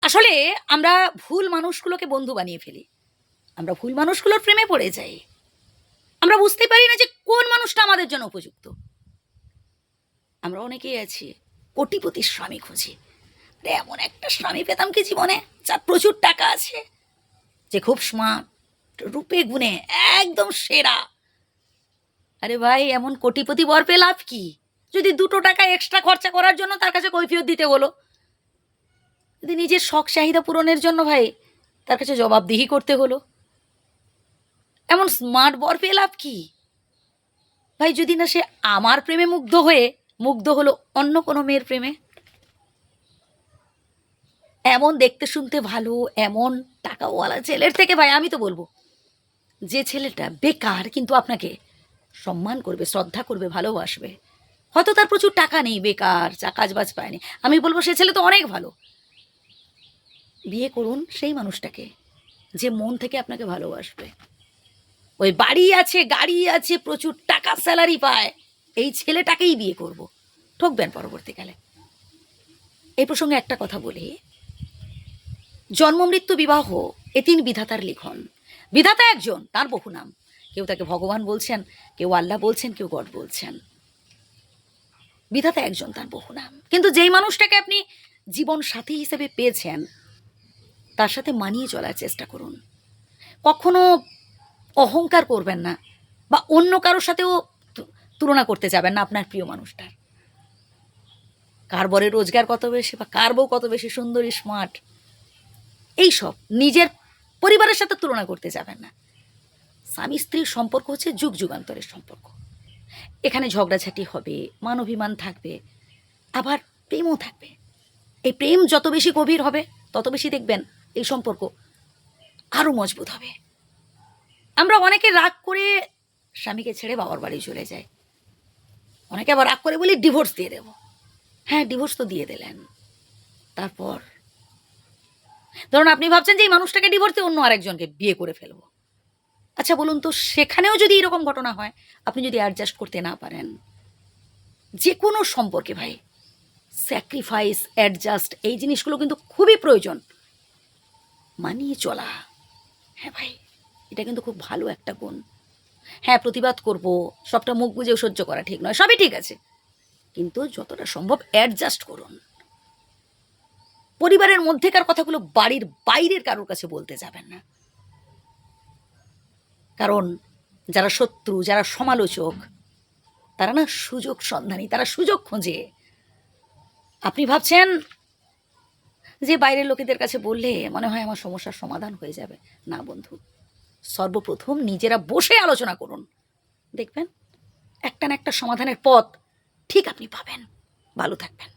আসলে আমরা ভুল মানুষগুলোকে বন্ধু বানিয়ে ফেলি, আমরা ভুল মানুষগুলোর প্রেমে পড়ে যাই। আমরা বুঝতে পারি না যে কোন মানুষটা আমাদের জন্য উপযুক্ত। আমরা অনেকেই আছি কোটিপতির স্বামী খুঁজি, এমন একটা স্বামী পেতাম কি জীবনে যার প্রচুর টাকা আছে, যে খুব স্মার্ট, রূপে গুণে একদম সেরা। আরে ভাই, এমন কোটিপতি বর পেয়ে লাভ কি যদি 2 টাকা এক্সট্রা খরচা করার জন্য তার কাছে কৈফিয়ত দিতে হলো, যদি নিজের শখ চাহিদা পূরণের জন্য ভাই তার কাছে জবাবদিহি করতে হলো। এমন স্মার্ট বর পেয়ে লাভ কি ভাই, যদি না সে আমার প্রেমে মুগ্ধ হলো অন্য কোনো মেয়ের প্রেমে। এমন দেখতে শুনতে ভালো, এমন টাকাওয়ালা ছেলের থেকে ভাই আমি তো বলবো যে ছেলেটা বেকার কিন্তু আপনাকে সম্মান করবে, শ্রদ্ধা করবে, ভালোবাসবে। হয়তো তার প্রচুর টাকা নেই, বেকার, কাজবাজ পায়নি, আমি বলবো সে ছেলে তো অনেক ভালো। বিয়ে করুন সেই মানুষটাকে যে মন থেকে আপনাকে ভালোবাসবে। ওই বাড়ি আছে, গাড়ি আছে, প্রচুর টাকা স্যালারি পায়, এই ছেলেটাকেই বিয়ে করব, ঠকবেন পরবর্তীকালে। এই প্রসঙ্গে একটা কথা বলি, জন্ম মৃত্যু বিবাহ এ 3 বিধাতার লিখন। বিধাতা একজন, তার বহু নাম। কেউ তাকে ভগবান বলছেন, কেউ আল্লাহ বলছেন, কেউ গড বলছেন। বিধাতা একজন, তার বহু নাম। কিন্তু যেই মানুষটাকে আপনি জীবন সাথী হিসেবে পেয়েছেন তার সাথে মানিয়ে চলার চেষ্টা করুন। কখনো অহংকার করবেন না, বা অন্য কারোর সাথেও তুলনা করতে যাবেন না আপনার প্রিয় মানুষটার। কার বরের রোজগার কত বেশি, বা কার বউ কত বেশি সুন্দরী, স্মার্ট, এইসব নিজের পরিবারের সাথে তুলনা করতে যাবেন না। স্বামী স্ত্রীর সম্পর্ক হচ্ছে যুগ যুগান্তরের সম্পর্ক। এখানে ঝগড়াঝাটি হবে, মান অভিমান থাকবে, আবার প্রেমও থাকবে। এই প্রেম যত বেশি গভীর হবে তত বেশি দেখবেন এই সম্পর্ক আরও মজবুত হবে। আমরা অনেকে রাগ করে স্বামীকে ছেড়ে বাবার বাড়ি চলে যাই, অনেকে আবার রাগ করে বলি ডিভোর্স দিয়ে দেব। হ্যাঁ, ডিভোর্স তো দিয়ে দিলেন, তারপর ধরুন আপনি ভাবছেন যে এই মানুষটাকে ডিভোর্স দিয়ে অন্য আরেকজনকে বিয়ে করে ফেলবো। আচ্ছা বলুন তো, সেখানেও যদি এরকম ঘটনা হয়, আপনি যদি অ্যাডজাস্ট করতে না পারেন, যে কোনো সম্পর্কে ভাই স্যাক্রিফাইস, অ্যাডজাস্ট, এই জিনিসগুলো কিন্তু খুবই প্রয়োজন। মানিয়ে চলা, হ্যাঁ ভাই, এটা কিন্তু খুব ভালো একটা গুণ। হ্যাঁ, প্রতিবাদ করব, সবটা মুখ বুঝেও সহ্য করা ঠিক নয়, সবই ঠিক আছে, কিন্তু যতটা সম্ভব অ্যাডজাস্ট করুন। পরিবারের মধ্যেকার কথাগুলো বাড়ির বাইরের কারোর কাছে বলতে যাবেন না, কারণ যারা শত্রু, যারা সমালোচক, তারা না সুযোগ সন্ধানী, তারা সুযোগ খোঁজে। আপনি ভাবছেন যে বাইরের লোকেদের কাছে বললে মনে হয় আমার সমস্যার সমাধান হয়ে যাবে। না বন্ধু, সর্বপ্রথম নিজেরা বসে আলোচনা করুন, দেখবেন একটা না একটা সমাধানের পথ ঠিক আপনি পাবেন। ভালো থাকবেন।